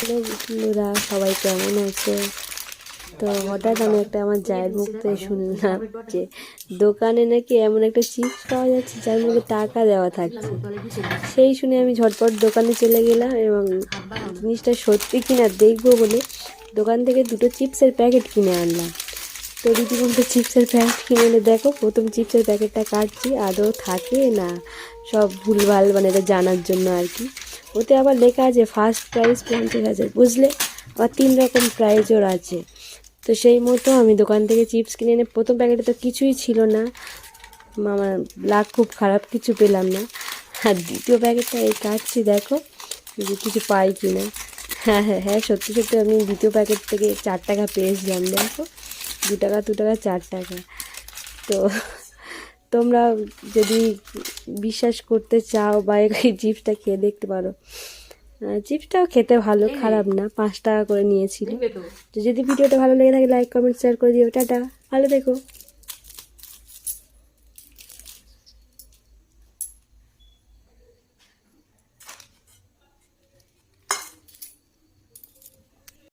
বন্ধুরা সবাই কেমন আছে? তো হঠাৎ আমি আমার জায়ের মুখ থেকে শুনলাম যে দোকানে নাকি এমন একটা চিপস পাওয়া যাচ্ছে যার মধ্যে টাকা দেওয়া থাকছে। সেই শুনে আমি ঝটপট দোকানে চলে গেলাম এবং জিনিসটা সত্যি কিনা দেখবো বলে দোকান থেকে দুটো চিপসের প্যাকেট কিনে আনলাম। তো রীতিমতো চিপসের প্যাকেট কিনে এনে দেখো, প্রথম চিপসের প্যাকেটটা কাটছি, আদৌ থাকে না সব ভুলভাল, মানে এটা জানার জন্য আর কি। ওতে আবার লেখা আছে ফার্স্ট প্রাইস 50,000, বুঝলে? আবার 3 রকম প্রাইজও আছে। তো সেই মতো আমি দোকান থেকে চিপস কিনে এনে প্রথম প্যাকেটে তো কিছুই ছিল না, আমার লাক খুব খারাপ, কিছু পেলাম না। আর দ্বিতীয় প্যাকেটটা এই কাটছি, দেখো যে কিছু পাই কি না। হ্যাঁ হ্যাঁ হ্যাঁ, সত্যি সত্যি আমি দ্বিতীয় প্যাকেট থেকে 4 টাকা পেয়েছিলাম, দেখো 2 টাকা 2 টাকা 4 টাকা। তো তোমরা যদি বিশ্বাস করতে চাও বা এই চিপসটা খেয়ে দেখতে পারো, চিপসটাও খেতে ভালো, খারাপ না, 5 টাকা করে নিয়েছিল। তো যদি ভিডিওটা ভালো লেগে থাকে লাইক কমেন্ট শেয়ার করে দিও। টাটা, ভালো থেকো।